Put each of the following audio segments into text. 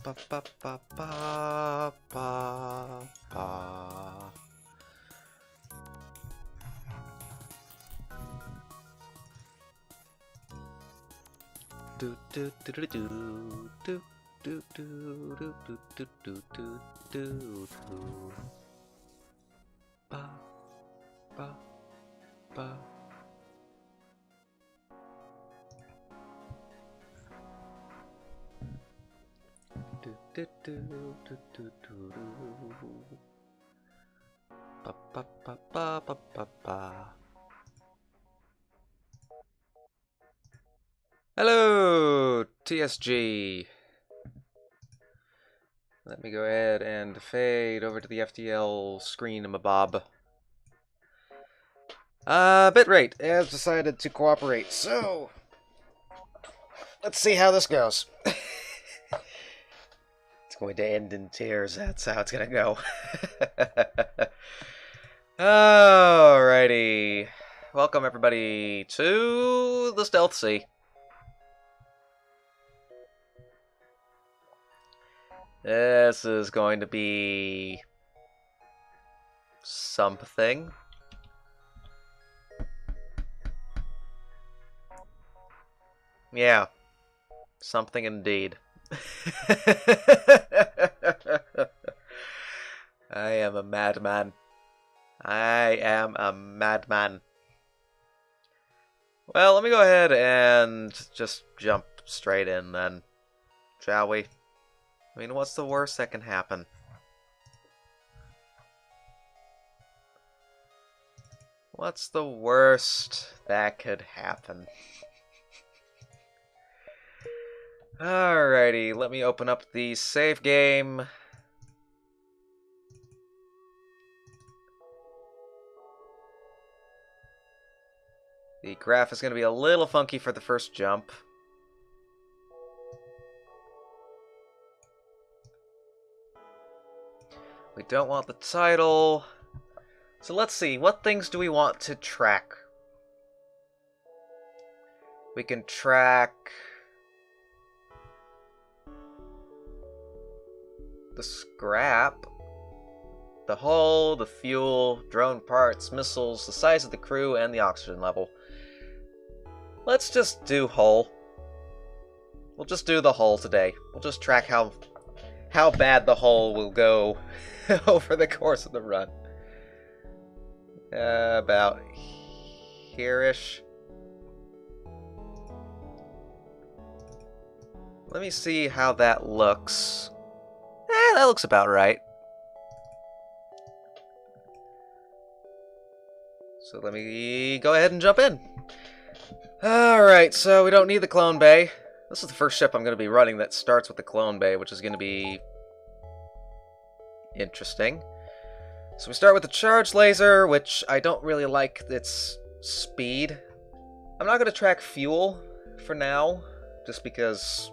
ba ba ba ba ba ba. Do do do do do do do do do do do do do do do. Ba ba ba. Do do do do do do do. Ba ba ba ba ba ba ba. Hello, TSG. Let me go ahead and fade over to the FTL screen-a-bob. Bitrate has decided to cooperate, so let's see how this goes. It's going to end in tears, that's how it's gonna go. Alrighty. Welcome everybody to the Stealth C. This is going to be something. Yeah, something indeed. I am a madman. I am a madman. Well, let me go ahead and just jump straight in then, shall we? I mean, what's the worst that can happen? What's the worst that could happen? Alrighty, let me open up the save game. The graph is going to be a little funky for the first jump. We don't want the title. So let's see, what things do we want to track? We can track the scrap, the hull, the fuel, drone parts, missiles, the size of the crew, and the oxygen level. Let's just do hull. We'll just do the hull today. We'll just track how bad the hull will go over the course of the run. About here-ish. Let me see how that looks. That looks about right. So let me go ahead and jump in. Alright, so we don't need the clone bay. This is the first ship I'm going to be running that starts with the clone bay, which is going to be interesting. So we start with the charge laser, which I don't really like its speed. I'm not going to track fuel for now, just because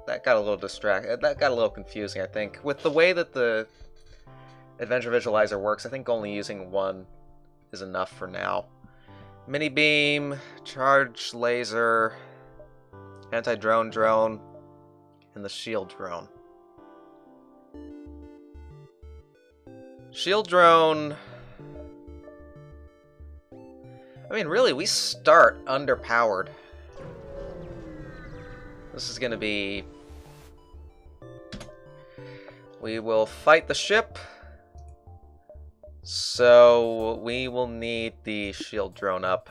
that got a little that got a little confusing, I think. With the way that the Adventure Visualizer works, I think only using one is enough for now. Mini beam, charge laser, anti-drone drone, and the shield drone. Shield drone... I mean, really, we start underpowered. This is gonna be... We will fight the ship, so we will need the shield drone up.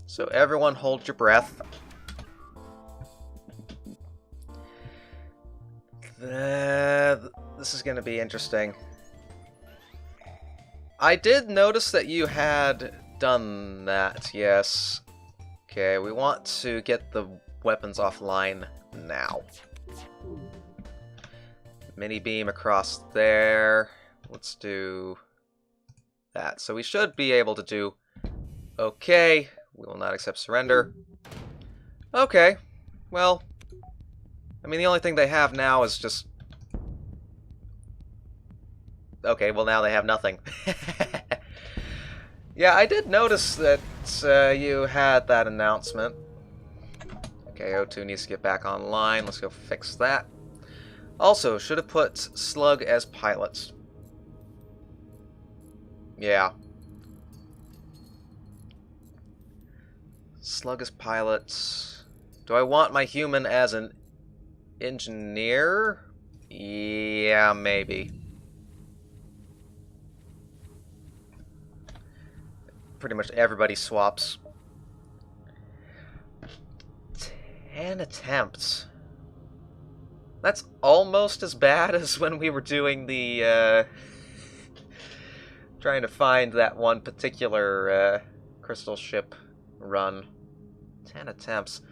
So everyone hold your breath. This is gonna be interesting. I did notice that you had done that, yes. Okay, we want to get the weapons offline now. Mini beam across there. Let's do that. So we should be able to do okay. We will not accept surrender. Okay, well, I mean, the only thing they have now is just... Okay, well now they have nothing. Yeah, I did notice that you had that announcement. Okay, O2 needs to get back online. Let's go fix that. Also, should have put Slug as pilots. Yeah. Slug as pilots. Do I want my human as an engineer? Yeah, maybe. Pretty much everybody swaps. 10 attempts. That's almost as bad as when we were doing the, trying to find that one particular, crystal ship run. 10 attempts.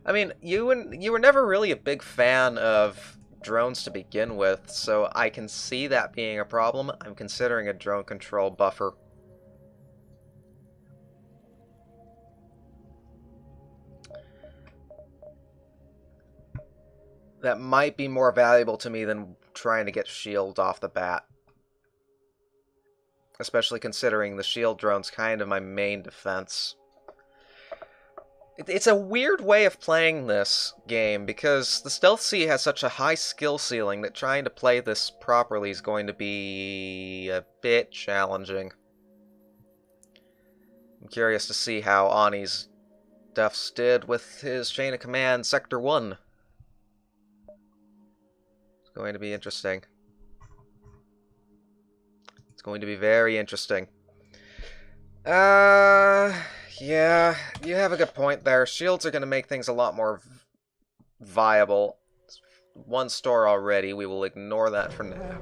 I mean, you were never really a big fan of drones to begin with, so I can see that being a problem. I'm considering a drone control buffer. That might be more valuable to me than trying to get shield off the bat. Especially considering the shield drone's kind of my main defense. It's a weird way of playing this game, because the Stealth C has such a high skill ceiling that trying to play this properly is going to be a bit challenging. I'm curious to see how Ani's Duffs did with his chain of command Sector 1. It's going to be interesting. It's going to be very interesting. Yeah, you have a good point there. Shields are going to make things a lot more viable. One store already. We will ignore that for now.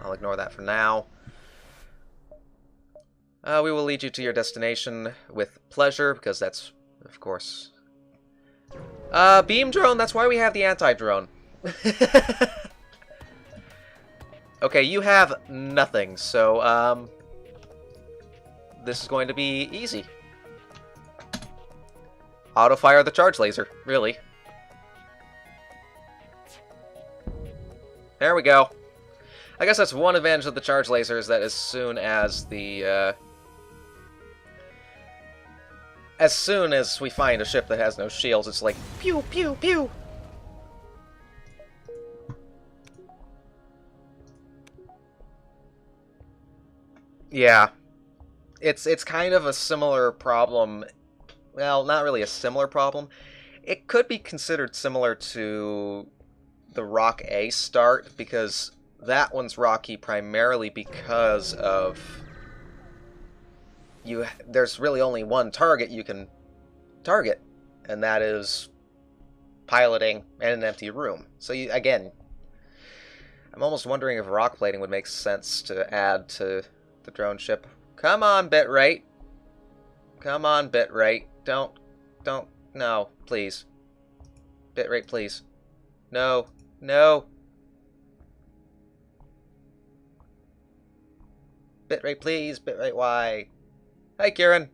I'll ignore that for now. We will lead you to your destination with pleasure, because that's, of course... beam drone, that's why we have the anti-drone. Okay, you have nothing, so, this is going to be easy. Auto-fire the charge laser, really. There we go. I guess that's one advantage of the charge laser, is that as soon as the, as soon as we find a ship that has no shields, it's like, pew, pew, pew! Yeah. It's kind of a similar problem. Well, not really a similar problem. It could be considered similar to the Rock A start, because that one's rocky primarily because of there's really only one target you can target, and that is piloting in an empty room. So again, I'm almost wondering if rock plating would make sense to add to the drone ship. Come on, bitrate. Come on, bitrate. Don't, no, please. Bitrate, please. No, no. Bitrate, please. Bitrate, why? Hi, Kieran.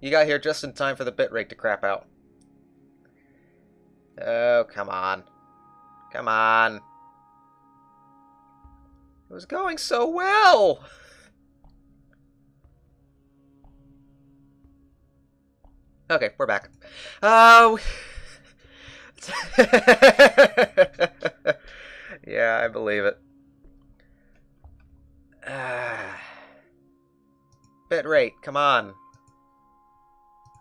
You got here just in time for the bitrate to crap out. Oh, come on. Come on. It was going so well! Okay, we're back. Yeah, I believe it. Bitrate, come on.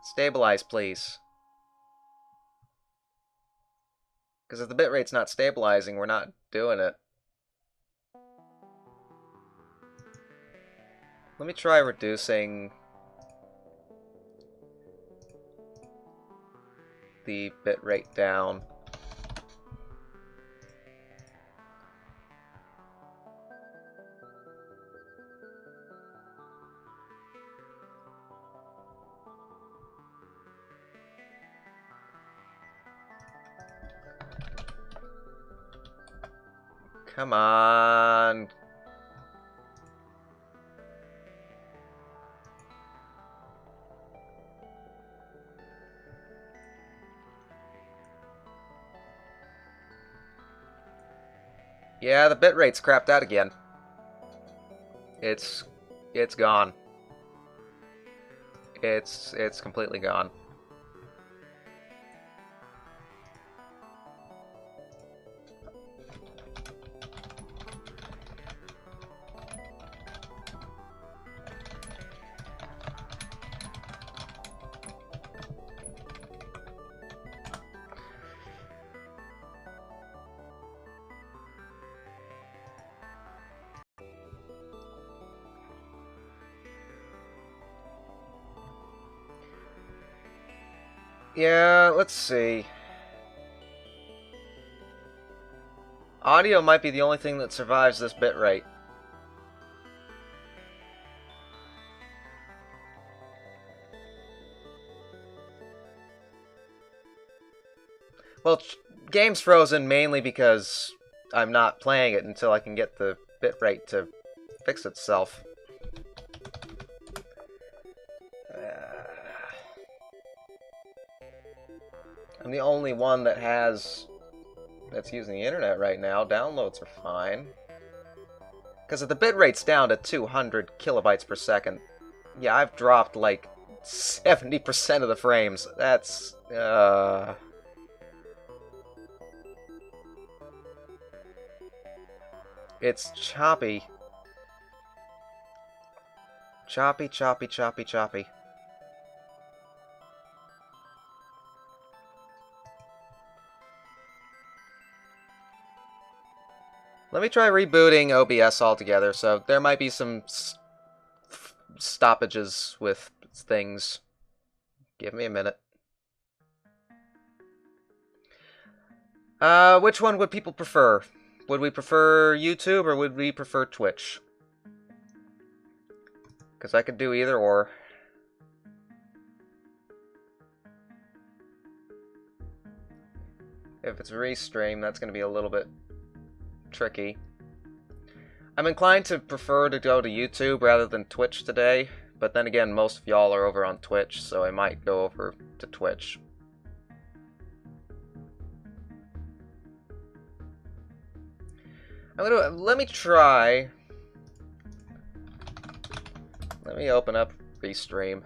Stabilize, please. Because if the bitrate's not stabilizing, we're not doing it. Let me try reducing the bitrate down. Come on. Yeah, the bitrate's crapped out again. It's gone. It's completely gone. Yeah, let's see. Audio might be the only thing that survives this bitrate. Well, game's frozen mainly because I'm not playing it until I can get the bitrate to fix itself. I'm the only one that's using the internet right now. Downloads are fine. Because if the bitrate's down to 200 kilobytes per second, yeah, I've dropped like 70% of the frames. That's, it's choppy. Choppy, choppy, choppy, choppy. Let me try rebooting OBS altogether, so there might be some stoppages with things. Give me a minute. Which one would people prefer? Would we prefer YouTube or would we prefer Twitch? Because I could do either or. If it's restream, that's going to be a little bit tricky. I'm inclined to prefer to go to YouTube rather than Twitch today, but then again, most of y'all are over on Twitch, so I might go over to Twitch. Let me try. Let me open up Restream.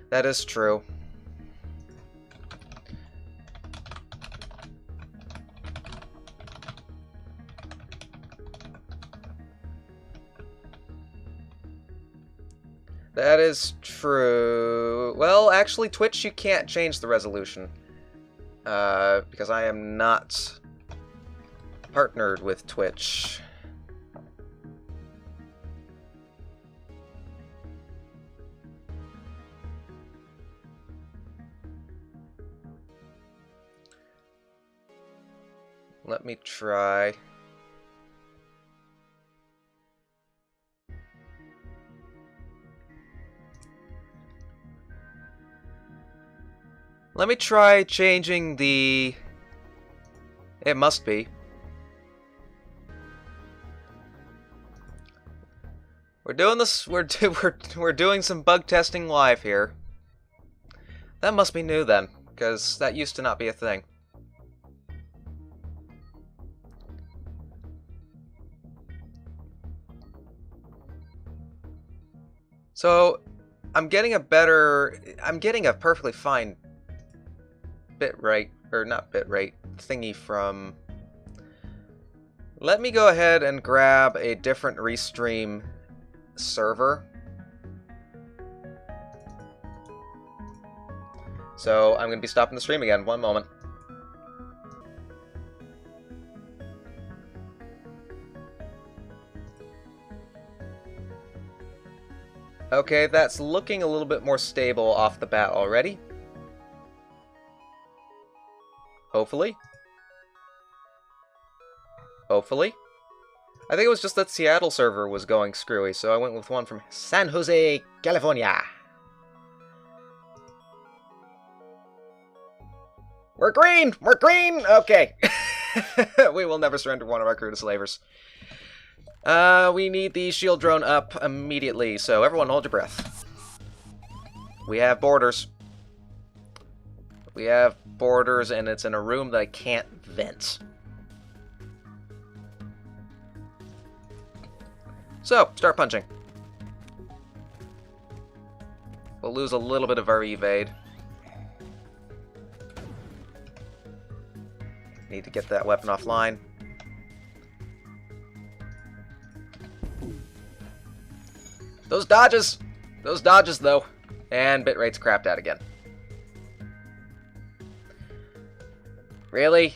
That is true. That is true. Well, actually, Twitch, you can't change the resolution. Because I am not partnered with Twitch. Let me try. Let me try changing the... It must be. We're doing this. We're doing some bug testing live here. That must be new then, because that used to not be a thing. So, I'm getting a perfectly fine bitrate, or not bitrate, thingy from... Let me go ahead and grab a different Restream server. So, I'm going to be stopping the stream again. One moment. Okay, that's looking a little bit more stable off the bat already. Hopefully. Hopefully. I think it was just that Seattle server was going screwy, so I went with one from San Jose, California. We're green! We're green! Okay. We will never surrender one of our crew to slavers. We need the shield drone up immediately, so everyone hold your breath. We have borders. We have borders, and it's in a room that I can't vent. So, start punching. We'll lose a little bit of our evade. Need to get that weapon offline. Those dodges! Those dodges, though. And bitrate's crapped out again. Really?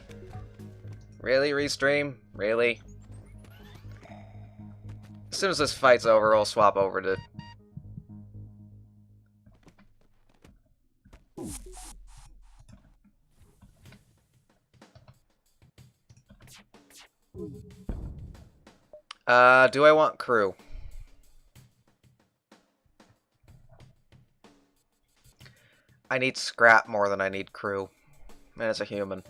Really, Restream? Really? As soon as this fight's over, I'll swap over to Do I want crew? I need scrap more than I need crew. And it's a human.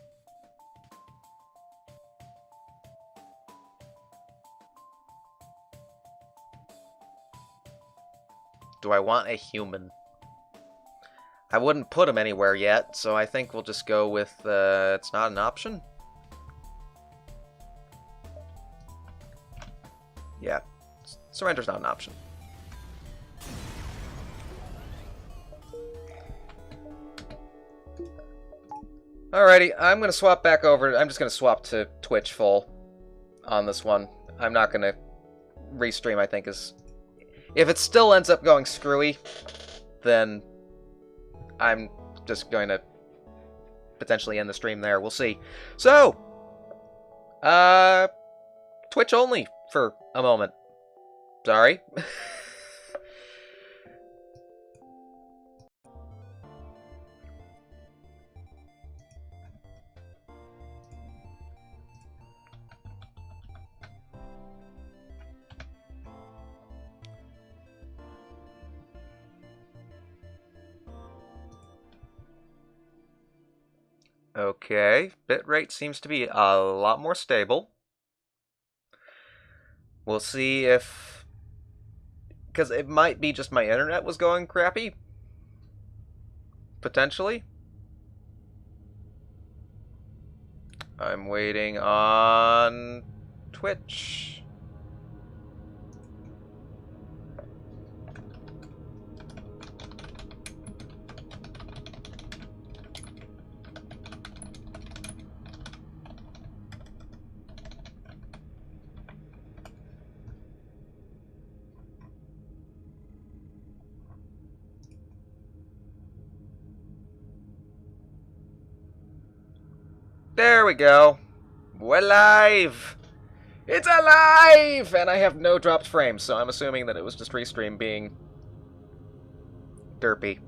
Do I want a human? I wouldn't put him anywhere yet, so I think we'll just go with, it's not an option? Yeah, surrender's not an option. Alrighty, I'm gonna swap back over. I'm just gonna swap to Twitch full on this one. I'm not gonna restream, I think, is... If it still ends up going screwy, then I'm just going to potentially end the stream there. We'll see. So, Twitch only for a moment. Sorry. Okay, bitrate seems to be a lot more stable. We'll see if... Because it might be just my internet was going crappy. Potentially. I'm waiting on Twitch. There we go. We're live! It's alive! And I have no dropped frames, so I'm assuming that it was just Restream being derpy.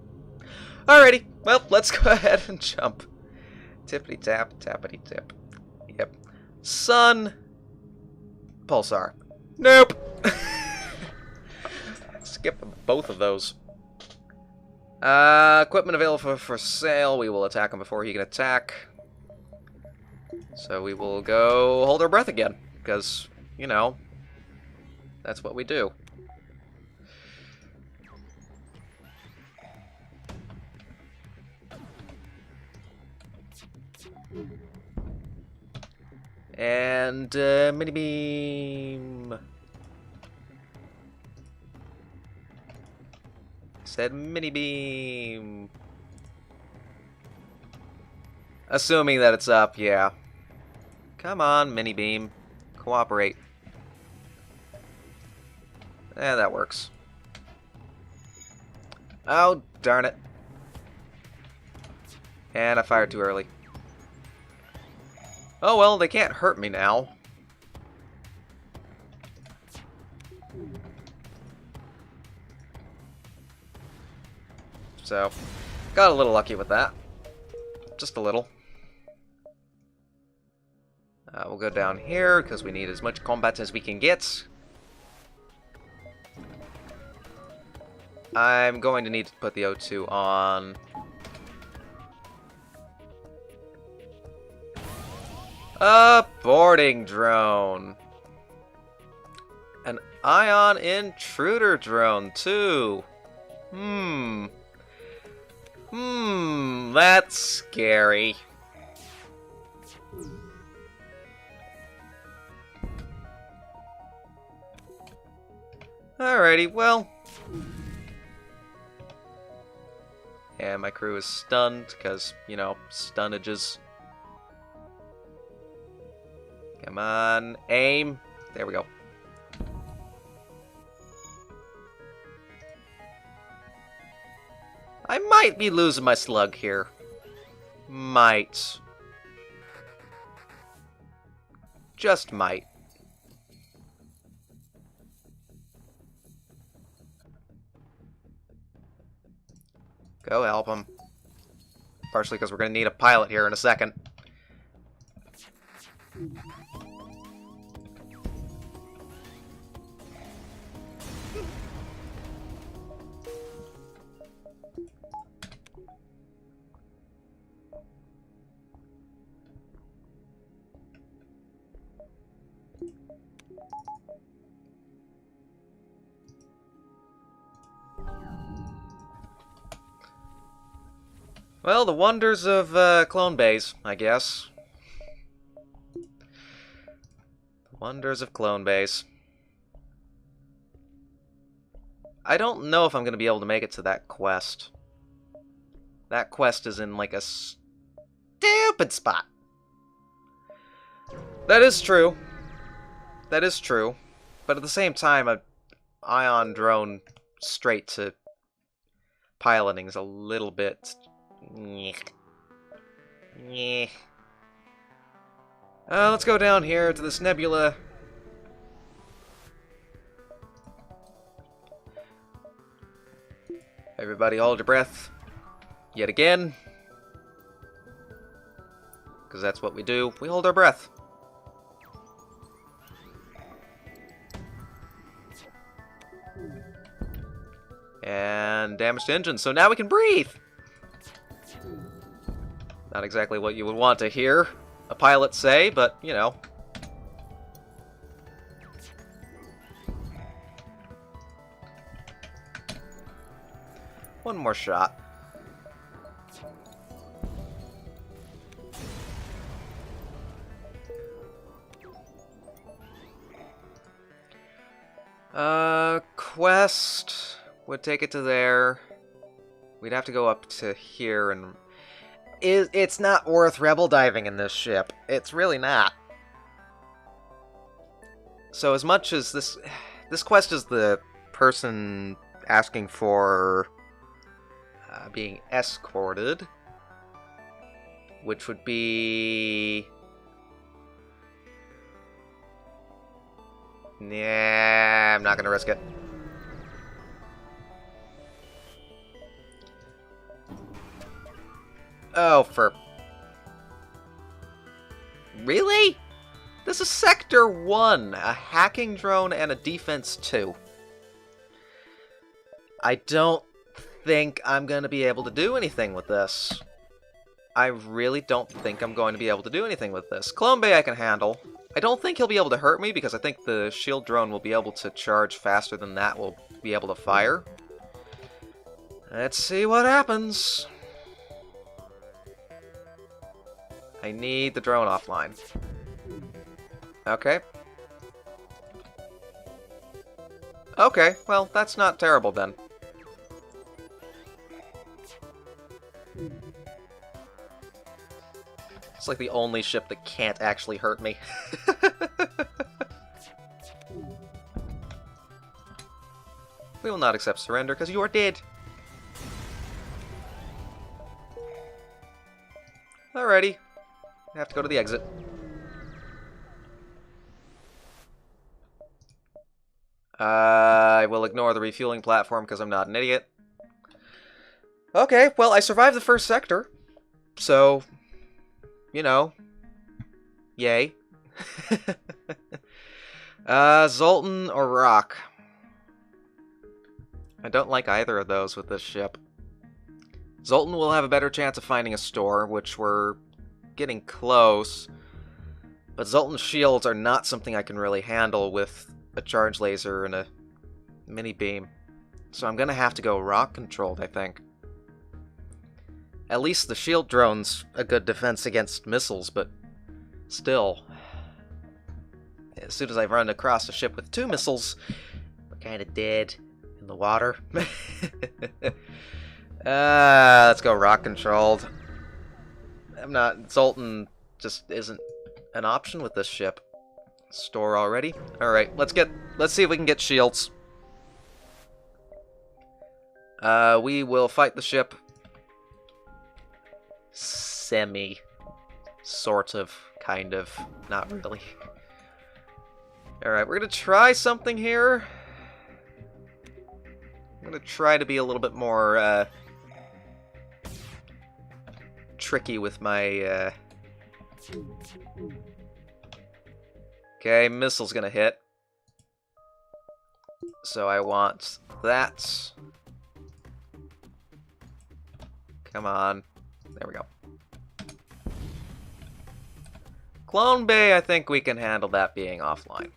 Alrighty, well, let's go ahead and jump. Tippity tap, tappity tip. Yep. Sun. Pulsar. Nope! Skip both of those. Equipment available for sale. We will attack him before he can attack. So we will go hold our breath again, because, you know, that's what we do. And, mini beam. Said mini beam. Assuming that it's up, yeah. Come on, mini beam. Cooperate. Eh, that works. Oh, darn it. And I fired too early. Oh well, they can't hurt me now. So, got a little lucky with that. Just a little. We'll go down here, because we need as much combat as we can get. I'm going to need to put the O2 on. A boarding drone. An ion intruder drone, too. That's scary. Alrighty, well. And my crew is stunned, because, you know, stunnages. Come on, aim. There we go. I might be losing my slug here. Might. Just might. Go help him. Partially because we're going to need a pilot here in a second. Well, the wonders of clone bays, I guess. The wonders of clone bays. I don't know if I'm going to be able to make it to that quest. That quest is in, like, a stupid spot. That is true. That is true. But at the same time, an ion drone straight to piloting is a little bit... let's go down here to this nebula. Everybody hold your breath. Yet again. Because that's what we do. We hold our breath. And damaged engine, so now we can breathe! Not exactly what you would want to hear a pilot say, but, you know. One more shot. Quest would take it to there. We'd have to go up to here, and it's not worth rebel diving in this ship. It's really not. So as much as this quest is the person asking for being escorted, which would be... Nah, I'm not gonna risk it. Oh, for... Really? This is Sector 1, a hacking drone and a defense 2. I don't think I'm going to be able to do anything with this. I really don't think I'm going to be able to do anything with this. Clone Bay I can handle. I don't think he'll be able to hurt me because I think the shield drone will be able to charge faster than that will be able to fire. Let's see what happens. I need the drone offline. Okay. Okay, well, that's not terrible then. It's like the only ship that can't actually hurt me. We will not accept surrender because you are dead. Alrighty. I have to go to the exit. I will ignore the refueling platform because I'm not an idiot. Okay, well, I survived the first sector. So, you know. Yay. Zoltan or Rock? I don't like either of those with this ship. Zoltan will have a better chance of finding a store, which we're getting close. But Zoltan's shields are not something I can really handle with a charge laser and a mini beam. So I'm gonna have to go rock controlled, I think. At least the shield drone's a good defense against missiles, but still. As soon as I run across a ship with 2 missiles, we're kinda dead in the water. Let's go rock controlled. Zoltan just isn't an option with this ship. Store already? Alright, let's see if we can get shields. We will fight the ship. Semi. Sort of. Kind of. Not really. Alright, we're gonna try something here. I'm gonna try to be a little bit more, tricky with my, Okay, missile's gonna hit. So I want that. Come on. There we go. Clone Bay, I think we can handle that being offline.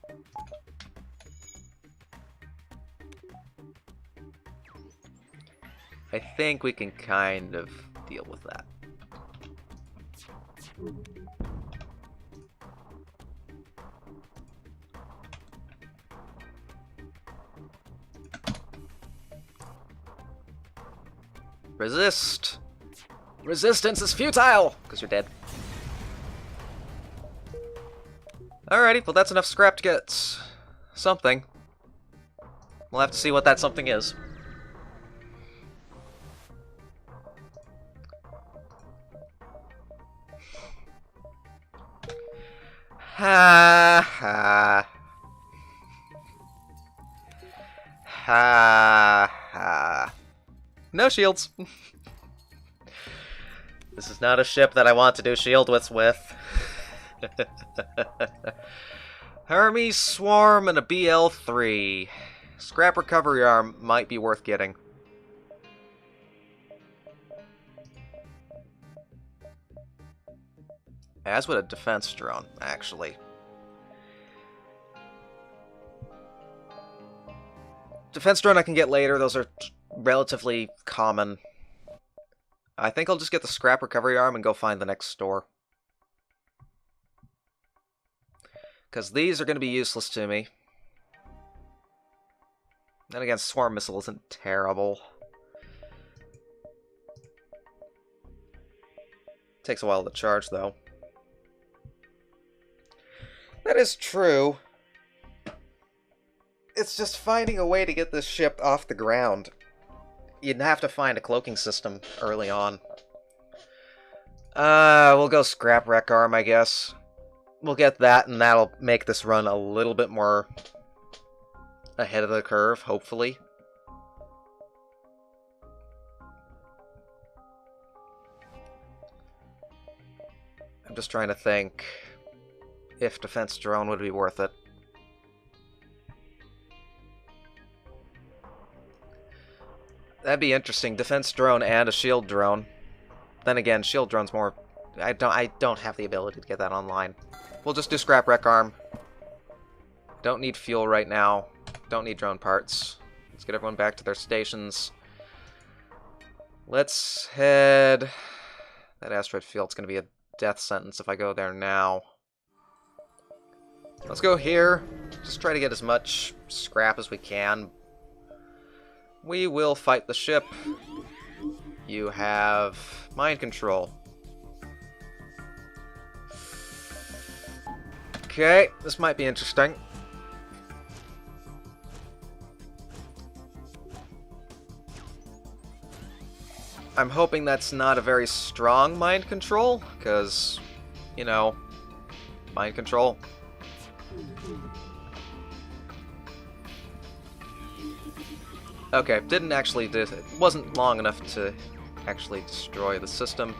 I think we can kind of deal with that. Resist! Resistance is futile! Because you're dead. Alrighty, well that's enough scrap to get something. We'll have to see what that something is. Ha ha. Ha ha. No shields. This is not a ship that I want to do shieldless with. Hermes Swarm and a BL-3. Scrap recovery arm might be worth getting. As would a defense drone, actually. Defense drone I can get later, those are relatively common. I think I'll just get the scrap recovery arm and go find the next store. Because these are going to be useless to me. Then again, swarm missile isn't terrible. Takes a while to charge, though. That is true. It's just finding a way to get this ship off the ground. You'd have to find a cloaking system early on. We'll go scrap wreck arm, I guess. We'll get that, and that'll make this run a little bit more ahead of the curve, hopefully. I'm just trying to think if defense drone would be worth it. That'd be interesting. Defense drone and a shield drone. Then again, shield drone's more... I don't have the ability to get that online. We'll just do scrap wreck arm. Don't need fuel right now. Don't need drone parts. Let's get everyone back to their stations. Let's head... That asteroid field's gonna be a death sentence if I go there now. Let's go here. Just try to get as much scrap as we can. We will fight the ship. You have mind control. Okay, this might be interesting. I'm hoping that's not a very strong mind control, because, you know, mind control. Okay, didn't actually do it. Wasn't long enough to actually destroy the system.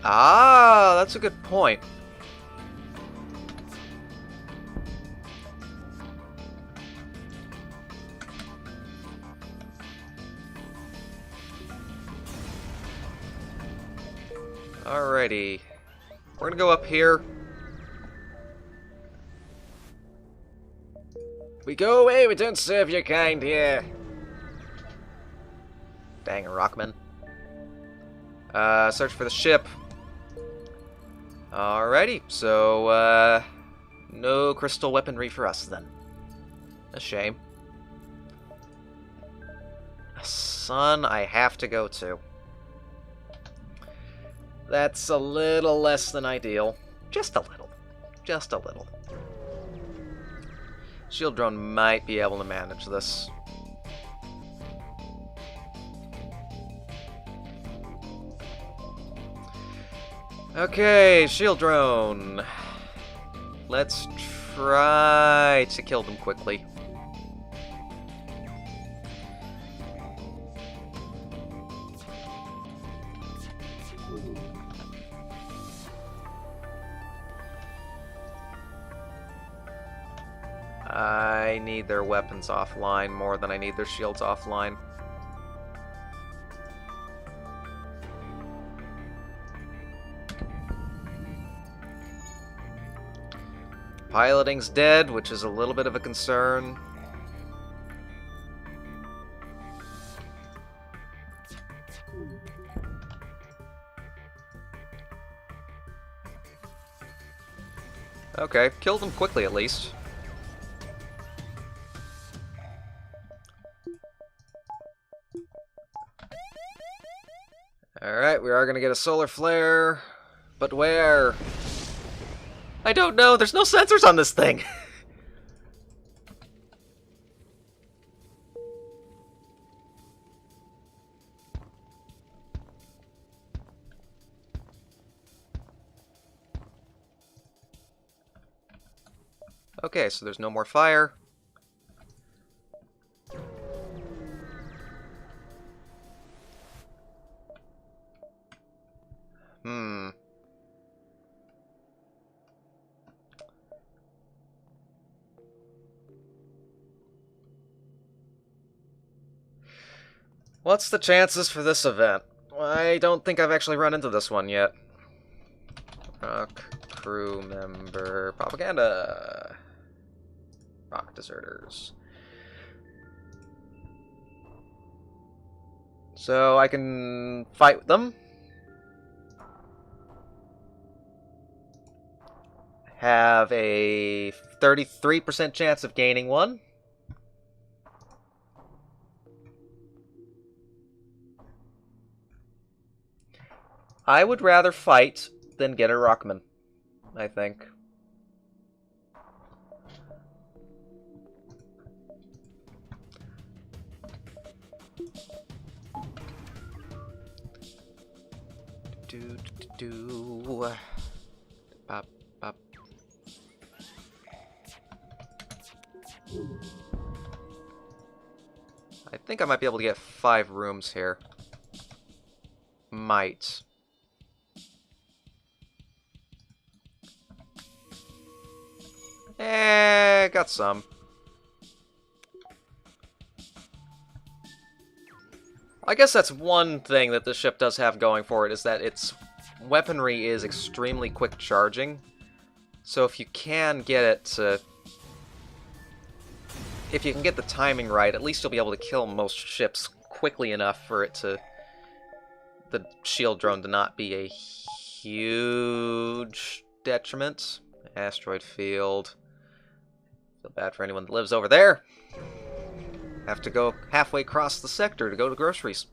Ah, that's a good point. Alrighty. We're gonna go up here. We go away, we don't serve your kind here. Dang, Rockman. Search for the ship. Alrighty, so, no crystal weaponry for us then. A shame. A sun I have to go to. That's a little less than ideal. Just a little. Just a little. Shield drone might be able to manage this. Okay, shield drone. Let's try to kill them quickly. I need their weapons offline more than I need their shields offline. Piloting's dead, which is a little bit of a concern. Okay, killed him quickly at least. Alright, we are gonna get a solar flare. But where? I don't know, there's no sensors on this thing! Okay, so there's no more fire. What's the chances for this event? I don't think I've actually run into this one yet. Rock crew member propaganda. Rock deserters. So I can fight with them. Have a 33% chance of gaining one. I would rather fight than get a Rockman, I think. Bop, bop. I think I might be able to get 5 rooms here. Might. Got some. I guess that's one thing that this ship does have going for it, is that its weaponry is extremely quick charging. So if you can get it to... If you can get the timing right, at least you'll be able to kill most ships quickly enough for it to... the shield drone to not be a huge detriment. Asteroid field. Feel bad for anyone that lives over there. Have to go halfway across the sector to go to groceries.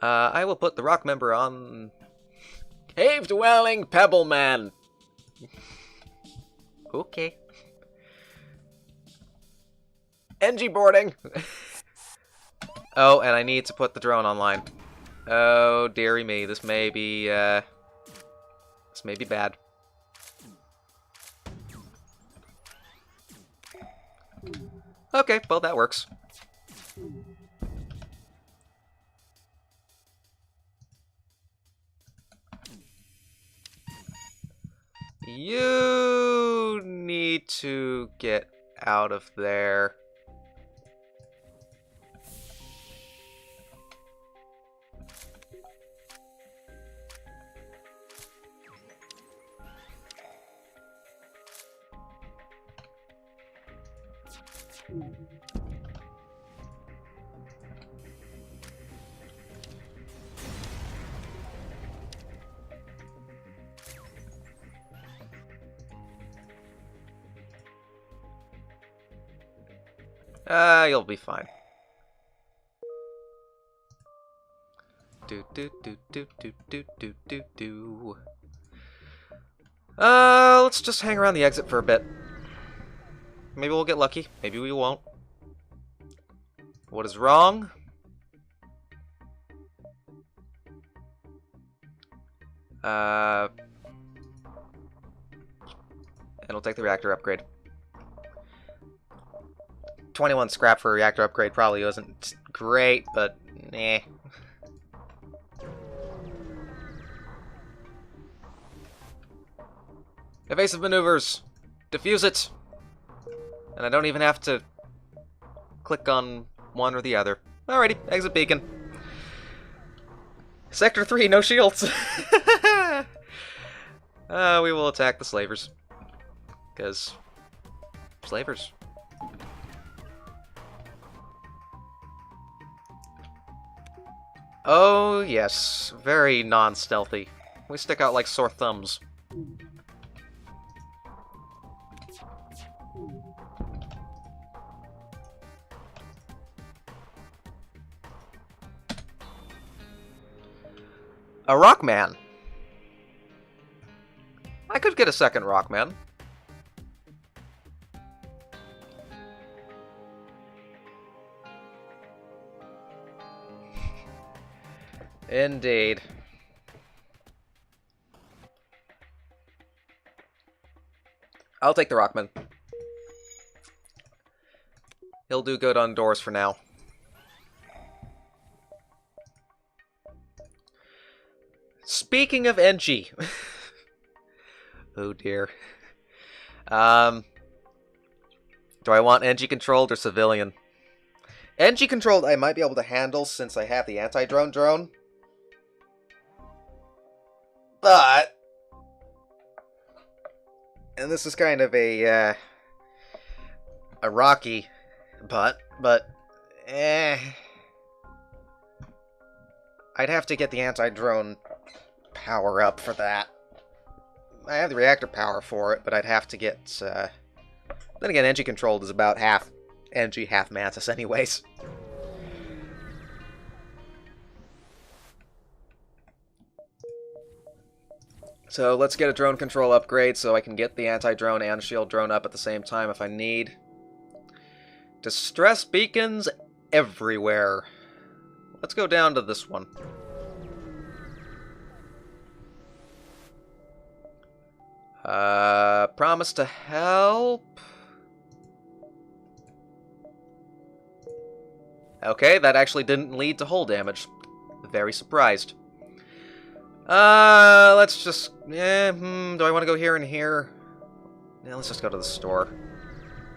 I will put the rock member on... Cave-dwelling Pebble Man! Okay. NG boarding! Oh, and I need to put the drone online. Oh, dearie me, this may be bad. Okay, well, that works. You need to get out of there. You'll be fine. Let's just hang around the exit for a bit. Maybe we'll get lucky. Maybe we won't. What is wrong? And we'll take the reactor upgrade. 21 scrap for a reactor upgrade probably wasn't great, but eh. Evasive maneuvers! Defuse it! And I don't even have to click on one or the other. Alrighty, exit beacon. Sector 3, no shields! We will attack the slavers. Because slavers. Oh, yes. Very non-stealthy. We stick out like sore thumbs. A Rockman. I could get a second Rockman. Indeed. I'll take the Rockman. He'll do good on doors for now. Speaking of NG. Oh dear. Do I want NG controlled or civilian? NG controlled I might be able to handle since I have the anti-drone drone. But, and this is kind of a rocky but I'd have to get the anti-drone power up for that. I have the reactor power for it, but I'd have to get, then again, NG controlled is about half NG, half Mantis anyways. So let's get a drone control upgrade so I can get the anti-drone and shield drone up at the same time if I need. Distress beacons everywhere. Let's go down to this one. Promise to help. Okay, that actually didn't lead to hull damage. Very surprised. Let's just... do I want to go here and here? Yeah, let's just go to the store.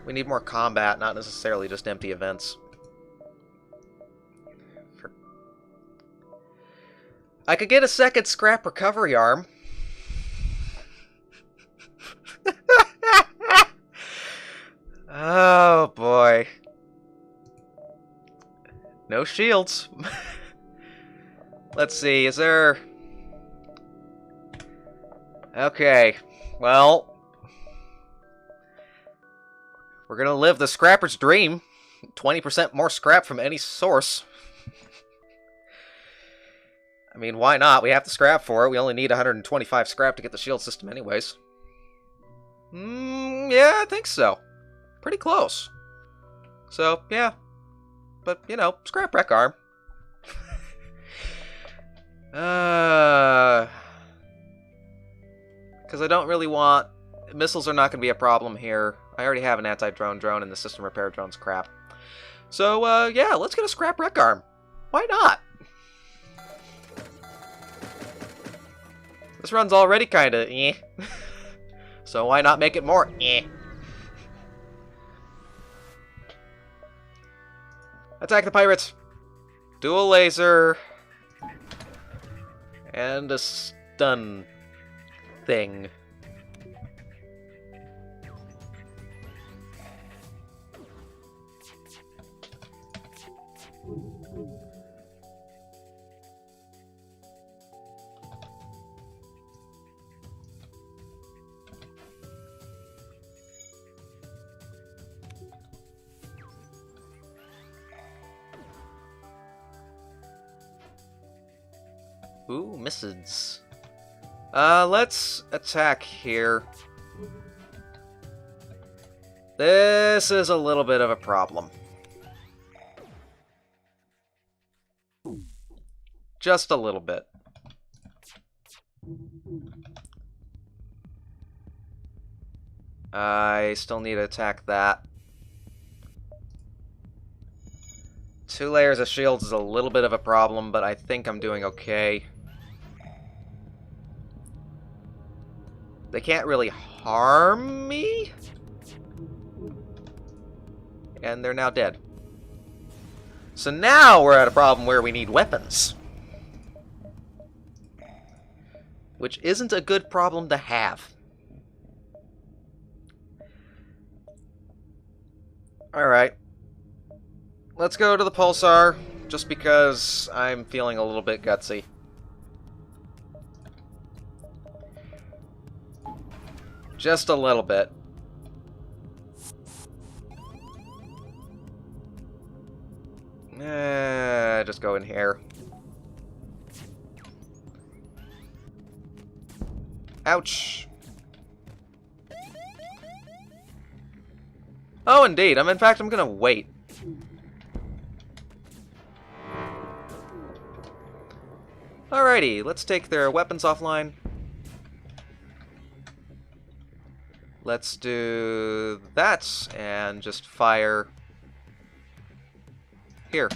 We need more combat, not necessarily just empty events. I could get a second scrap recovery arm. Oh, boy. No shields. Let's see, is there... Okay, well... We're gonna live the scrapper's dream. 20% more scrap from any source. I mean, why not? We have the scrap for it. We only need 125 scrap to get the shield system anyways. Yeah, I think so. Pretty close. So, yeah. But, you know, scrap wreck arm. Because I don't really want... Missiles are not going to be a problem here. I already have an anti-drone drone, and the system repair drone's crap. So, yeah, let's get a scrap wreck arm. Why not? This run's already kind of eh. So why not make it more eh? Attack the pirates! Dual laser. And a stun thing. Ooh, misses. Let's attack here. This is a little bit of a problem. Just a little bit. I still need to attack that. 2 layers of shields is a little bit of a problem, but I think I'm doing okay. They can't really harm me? And they're now dead. So now we're at a problem where we need weapons. Which isn't a good problem to have. Alright. Let's go to the pulsar, just because I'm feeling a little bit gutsy. Just a little bit. Just go in here. Ouch. Oh, indeed. In fact, I'm gonna wait. Alrighty, let's take their weapons offline. Let's do that, and just fire here.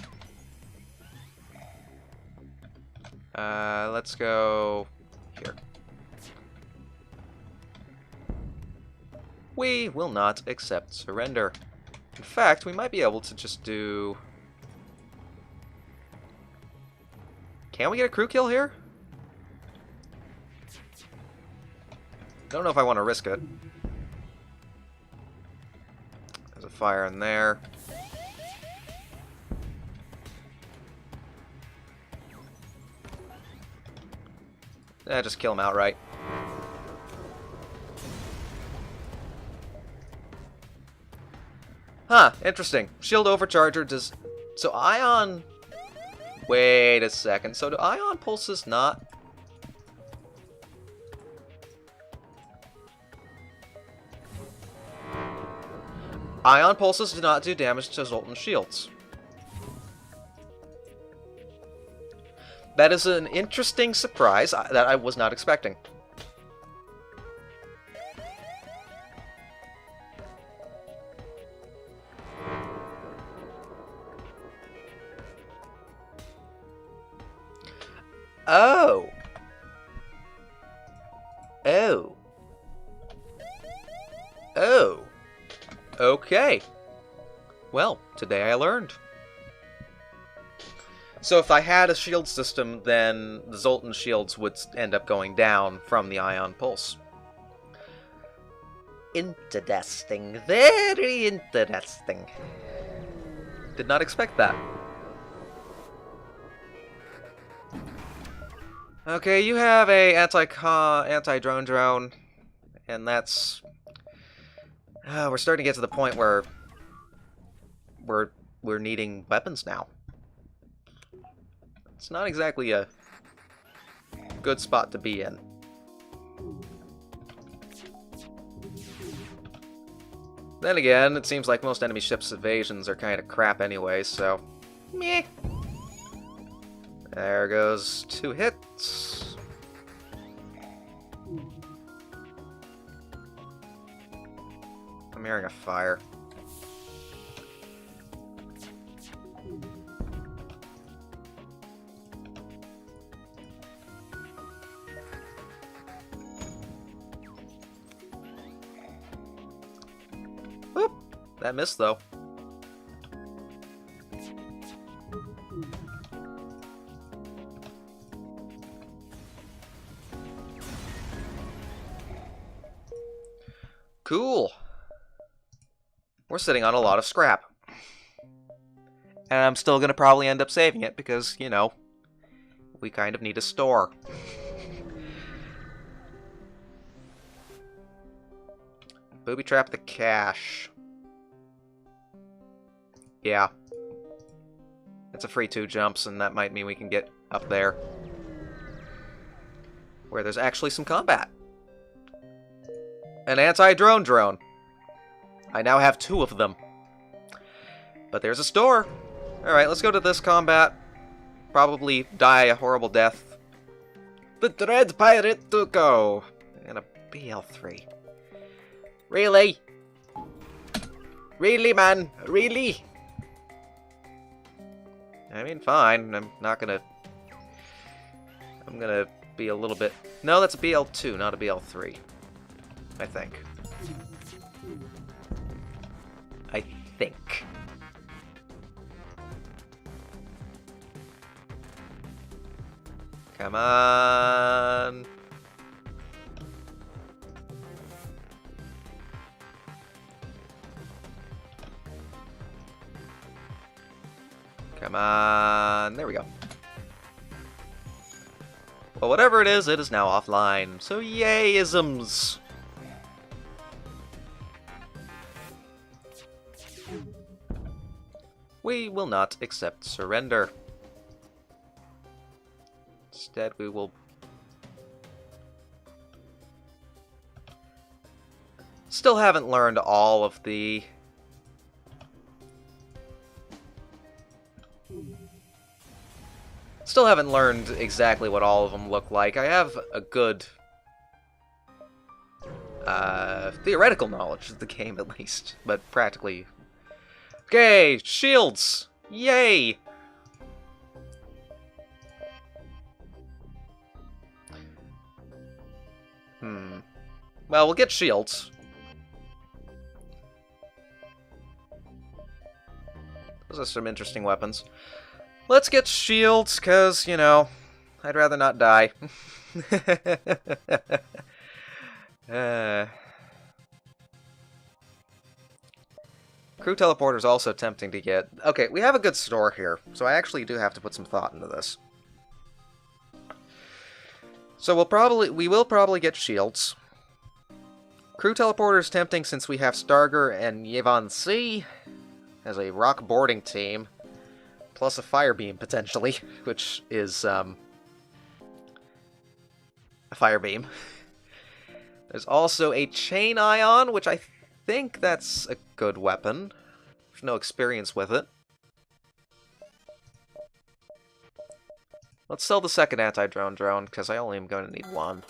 Let's go here. We will not accept surrender. In fact, we might be able to just do... Can we get a crew kill here? Don't know if I want to risk it. There's a fire in there. Just kill him outright. Huh, interesting. Shield overcharger does... So ion... Wait a second. So do ion pulses not... Ion pulses do not do damage to Zoltan shields. That is an interesting surprise that I was not expecting. Oh. Oh. Oh. Okay. Well, today I learned. So if I had a shield system, then the Zoltan shields would end up going down from the ion pulse. Interesting. Very interesting. Did not expect that. Okay, you have a anti-drone drone, and that's... we're starting to get to the point where we're needing weapons now. It's not exactly a good spot to be in. Then again, it seems like most enemy ships' evasions are kind of crap anyway, so... Meh. There goes 2 hits. I'm hearing a fire. Whoop! That missed, though. Cool. We're sitting on a lot of scrap. And I'm still going to probably end up saving it because, you know, we kind of need a store. Booby trap the cache. Yeah. It's a free 2 jumps, and that might mean we can get up there. Where there's actually some combat. An anti-drone drone. I now have 2 of them. But there's a store. Alright, let's go to this combat. Probably die a horrible death. The Dread Pirate to go. And a BL3. Really? Really, man? Really? I mean, fine. I'm gonna be a little bit... No, that's a BL2, not a BL3. I think. I think. Come on. Come on. There we go. Well, whatever it is now offline. So yay, isms! We will not accept surrender. Instead, we will... Still haven't learned all of the... Still haven't learned exactly what all of them look like. I have a good theoretical knowledge of the game, at least, but practically... Okay, shields! Yay! Well, we'll get shields. Those are some interesting weapons. Let's get shields, because, you know, I'd rather not die. Crew teleporter is also tempting to get. Okay, we have a good store here, so I actually do have to put some thought into this. So we will probably get shields. Crew teleporter is tempting since we have Starger and Yevon C as a rock boarding team, plus a fire beam potentially, which is a fire beam. There's also a chain ion, which I think that's a good weapon. There's no experience with it. Let's sell the second anti-drone drone, because I only am going to need one.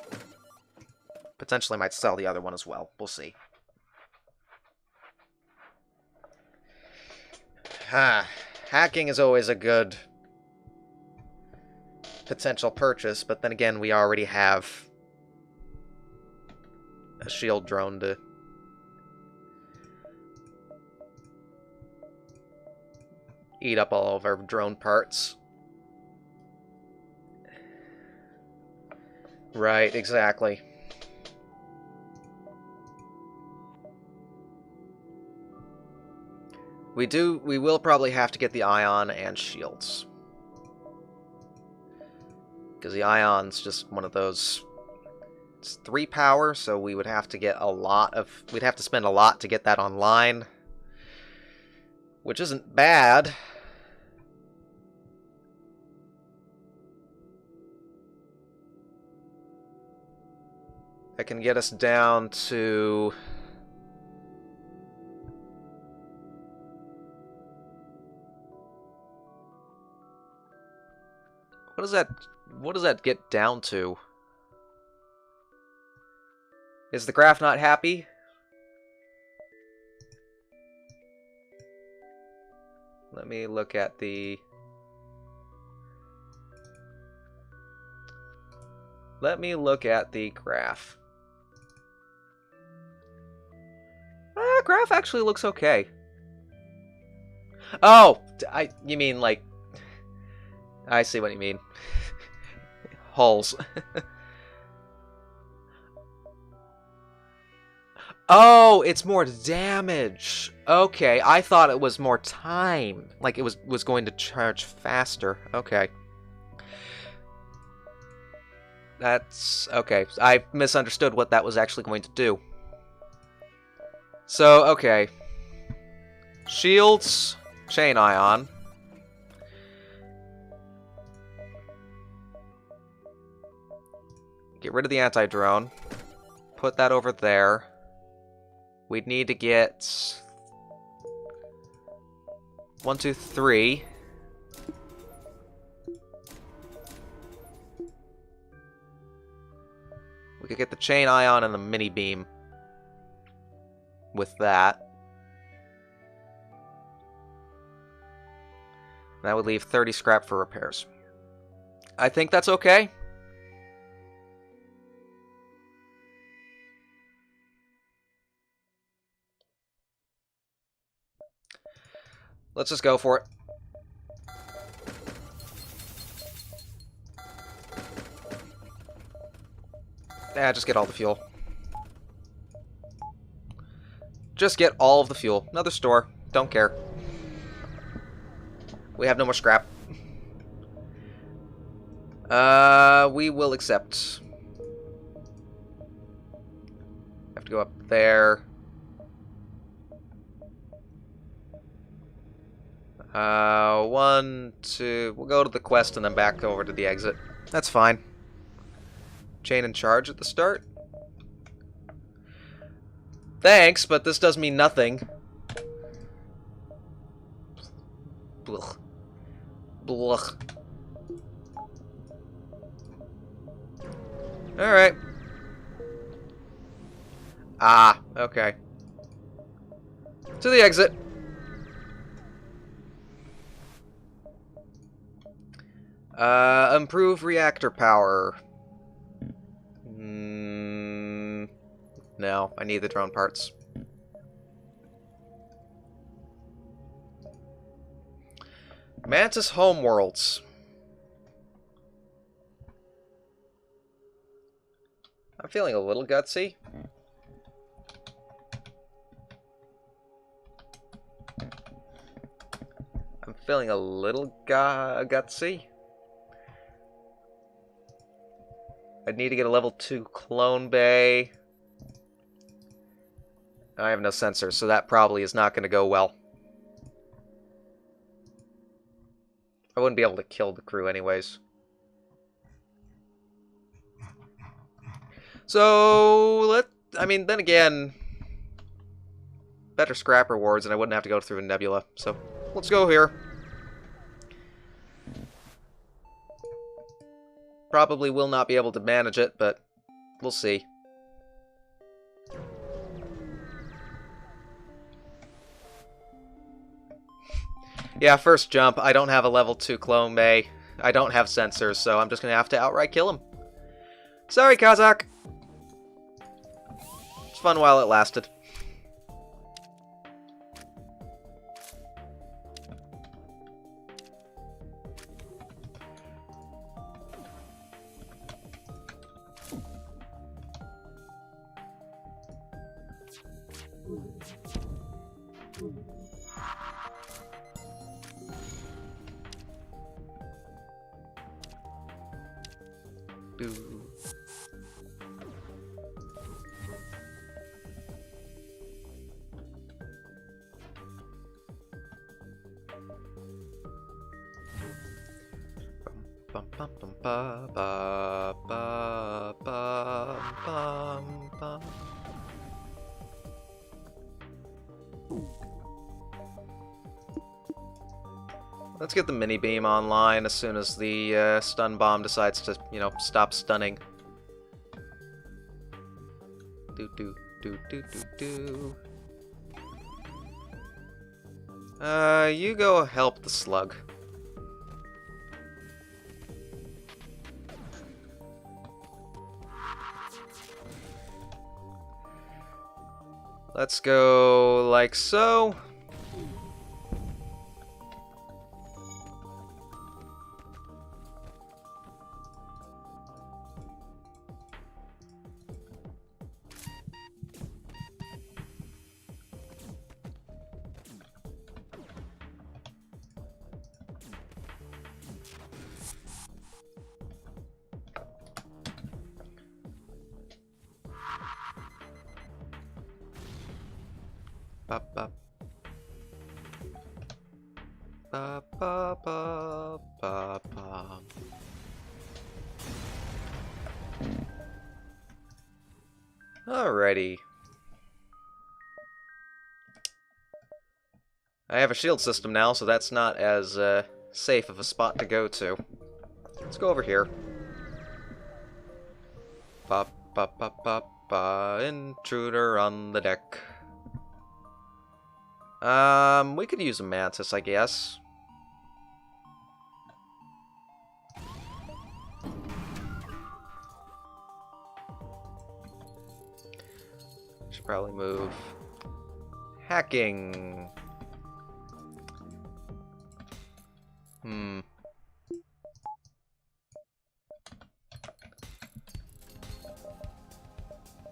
Potentially might sell the other one as well. We'll see. Hacking is always a good potential purchase, but then again, we already have a shield drone to... eat up all of our drone parts. Right, exactly. We will probably have to get the ion and shields. Because the ion's just one of those... It's 3 power, so we would have to get a lot of... We'd have to spend a lot to get that online. Which isn't bad. That can get us down to... What does that get down to? Is the graph not happy? Let me look at the... graph. Graph actually looks okay. Oh! You mean, like... I see what you mean. Hulls. Oh, it's more damage. Okay, I thought it was more time. Like it was going to charge faster. Okay. That's... okay. I misunderstood what that was actually going to do. So, okay. Shields, chain ion. Get rid of the anti-drone. Put that over there. We'd need to get... 1, 2, 3. We could get the chain ion and the mini beam with that. That would leave 30 scrap for repairs. I think that's okay. Let's just go for it. Just get all the fuel. Just get all of the fuel. Another store. Don't care. We have no more scrap. We will accept. Have to go up there. 1, 2... We'll go to the quest and then back over to the exit. That's fine. Chain and charge at the start. Thanks, but this does mean nothing. Blech. Blech. Alright. Ah, okay. To the exit. Improve reactor power. No, I need the drone parts. Mantis Homeworlds. I'm feeling a little gutsy. I'm feeling a little gutsy. I'd need to get a level 2 clone bay. I have no sensors, so that probably is not going to go well. I wouldn't be able to kill the crew anyways. So, I mean, then again, better scrap rewards and I wouldn't have to go through a nebula. So, let's go here. Probably will not be able to manage it, but we'll see. Yeah, first jump. I don't have a level 2 clone bay. I don't have sensors, so I'm just going to have to outright kill him. Sorry, Kazakh. It's fun while it lasted. Let's get the mini beam online as soon as the stun bomb decides to, you know, stop stunning. Do do do do do do. You go help the slug. Let's go like so. Ba ba ba ba ba ba ba. Alrighty. I have a shield system now, so that's not as safe of a spot to go to. Let's go over here. Ba ba ba ba ba. Intruder on the deck. We could use a mantis, I guess. Should probably move. Hacking.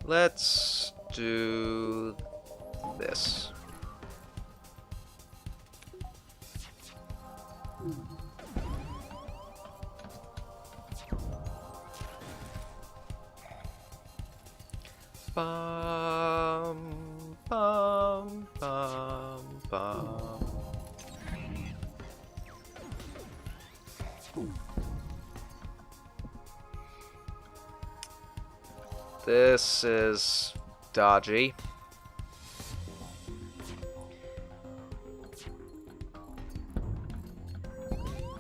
Let's do this. Bum, bum, bum, bum. This is dodgy.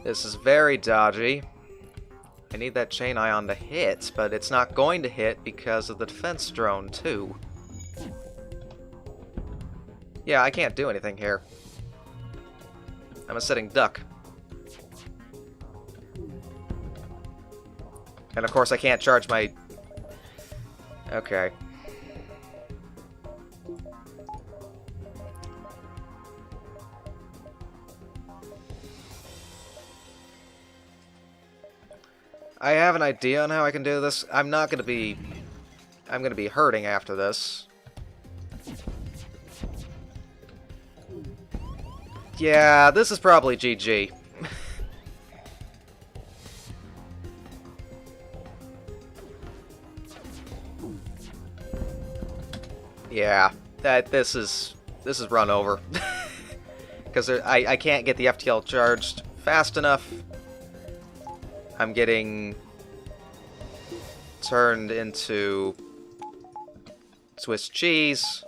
This is very dodgy. I need that chain ion to hit, but it's not going to hit because of the defense drone, too. Yeah, I can't do anything here. I'm a sitting duck. And of course I can't charge my... Okay. I have an idea on how I can do this. I'm gonna be hurting after this. Yeah, this is probably GG. Yeah, this is run over. Because I can't get the FTL charged fast enough. I'm getting turned into Swiss cheese.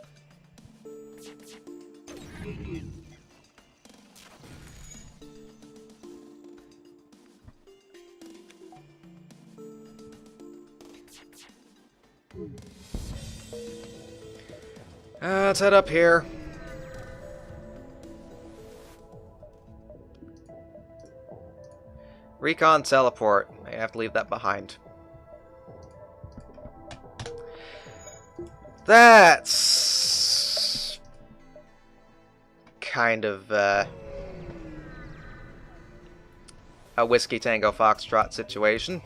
Let's head up here. Recon teleport. I have to leave that behind. That's kind of a Whiskey Tango Foxtrot situation.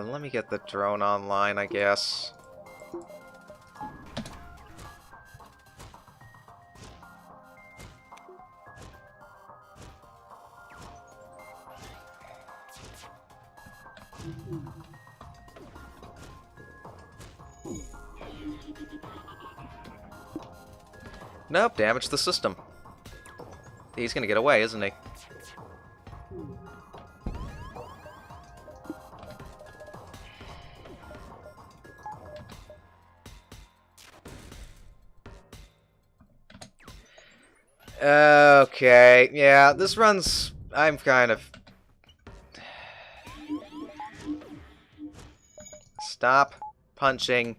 Let me get the drone online, I guess. Nope, damaged the system. He's gonna get away, isn't he? Okay, yeah, this runs... I'm kind of... Stop punching.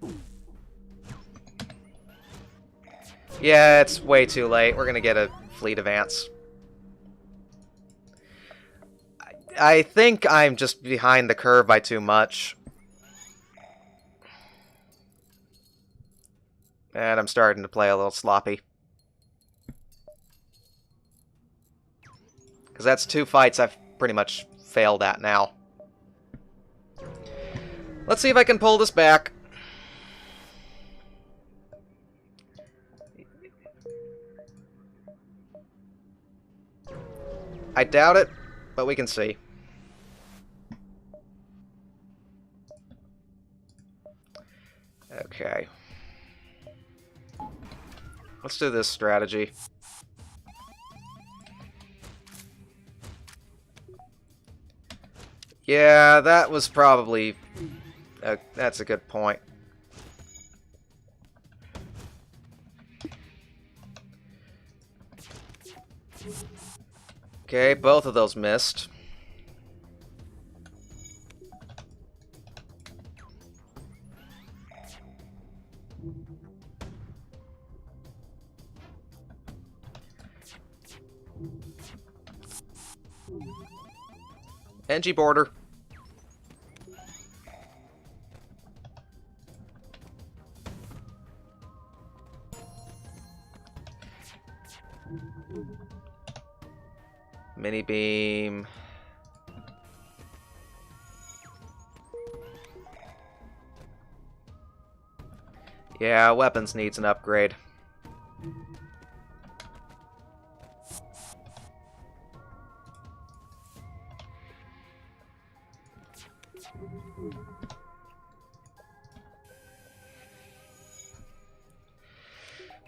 Yeah, it's way too late. We're gonna get a fleet advance. I think I'm just behind the curve by too much. And I'm starting to play a little sloppy. Because that's 2 fights I've pretty much failed at now. Let's see if I can pull this back. I doubt it, but we can see. Okay. Let's do this strategy. Yeah, that was probably... that's a good point. Okay, both of those missed. NG border. Mini beam. Yeah, weapons needs an upgrade.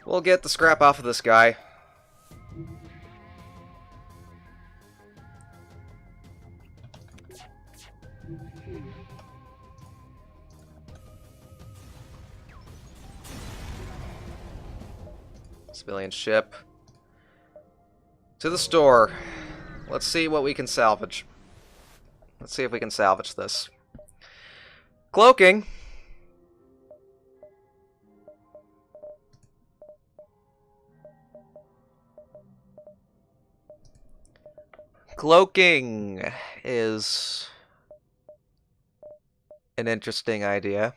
We'll get the scrap off of this guy. Civilian ship. To the store. Let's see what we can salvage. Let's see if we can salvage this. Cloaking. Cloaking is an interesting idea.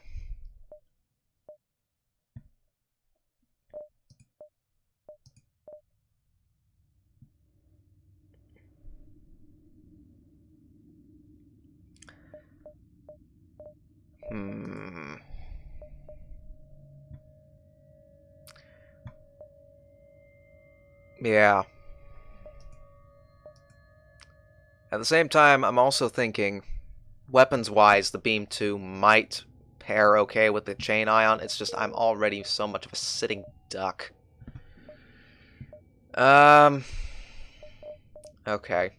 Yeah. At the same time, I'm also thinking, weapons-wise, the Beam 2 might pair okay with the Chain Ion. It's just I'm already so much of a sitting duck. Okay.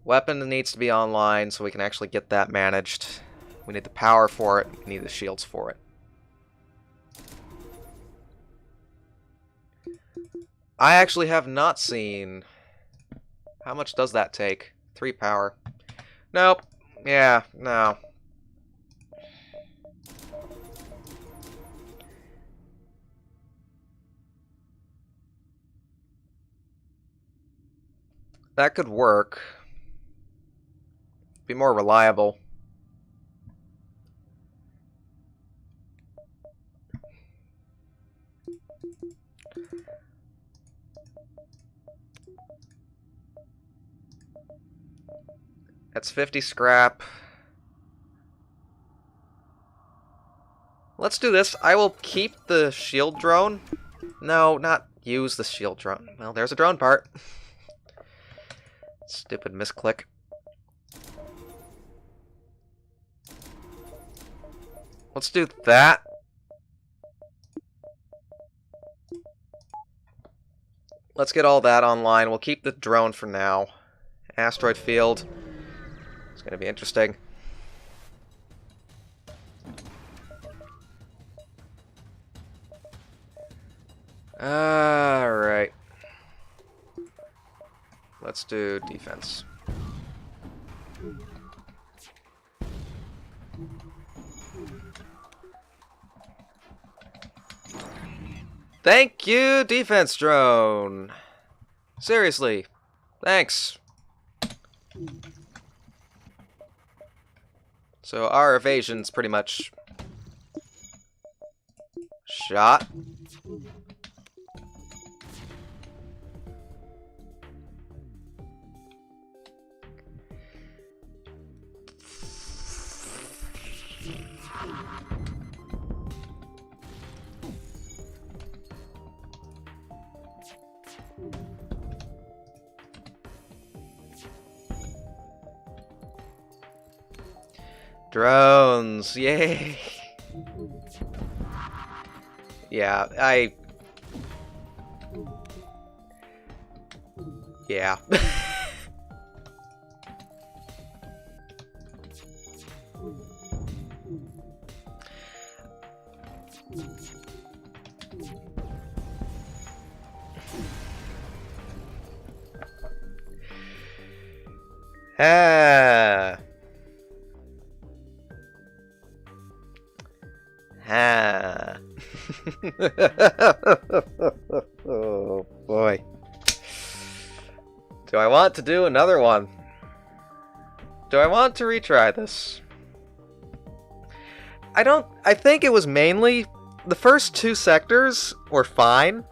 Weapon needs to be online so we can actually get that managed. We need the power for it. We need the shields for it. I actually have not seen... How much does that take? 3 power. Nope. Yeah, no. That could work. Be more reliable. That's 50 scrap. Let's do this. I will keep the shield drone. No, not use the shield drone. Well, there's a drone part. Stupid misclick. Let's do that. Let's get all that online. We'll keep the drone for now. Asteroid field. It's going to be interesting. Alright. Let's do defense. Thank you, defense drone. Seriously. Thanks. So our evasion's pretty much shot. Drones, yay! Yeah, yeah. Ah. Ah. Oh boy. Do I want to do another one? Do I want to retry this? I think it was mainly the first 2 sectors were fine.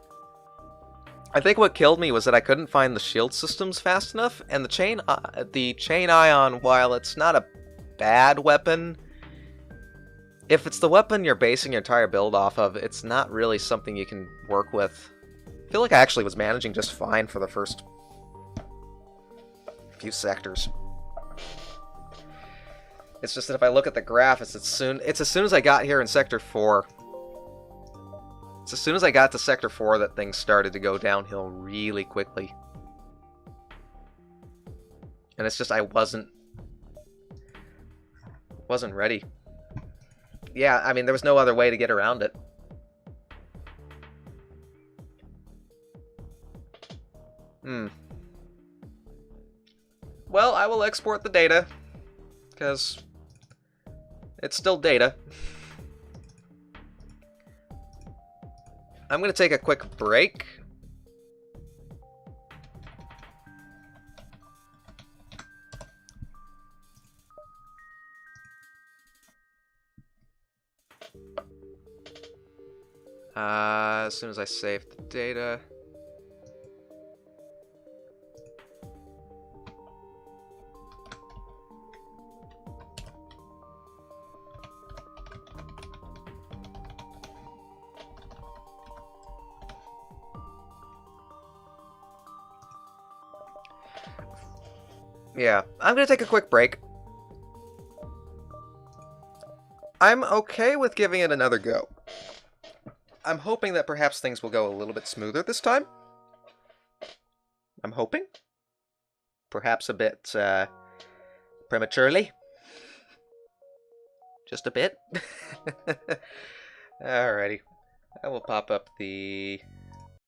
I think what killed me was that I couldn't find the shield systems fast enough, and the chain ion, while it's not a bad weapon, if it's the weapon you're basing your entire build off of, it's not really something you can work with. I feel like I actually was managing just fine for the first few sectors. It's just that if I look at the graph, it's as soon as I got here in Sector 4. It's as soon as I got to Sector 4 that things started to go downhill really quickly. And it's just I wasn't ready. Yeah, I mean, there was no other way to get around it. Well, I will export the data, because it's still data. I'm going to take a quick break. As soon as I save the data. Yeah, I'm gonna take a quick break. I'm okay with giving it another go. I'm hoping that perhaps things will go a little bit smoother this time. I'm hoping. Perhaps a bit, prematurely. Just a bit. Alrighty. I will pop up the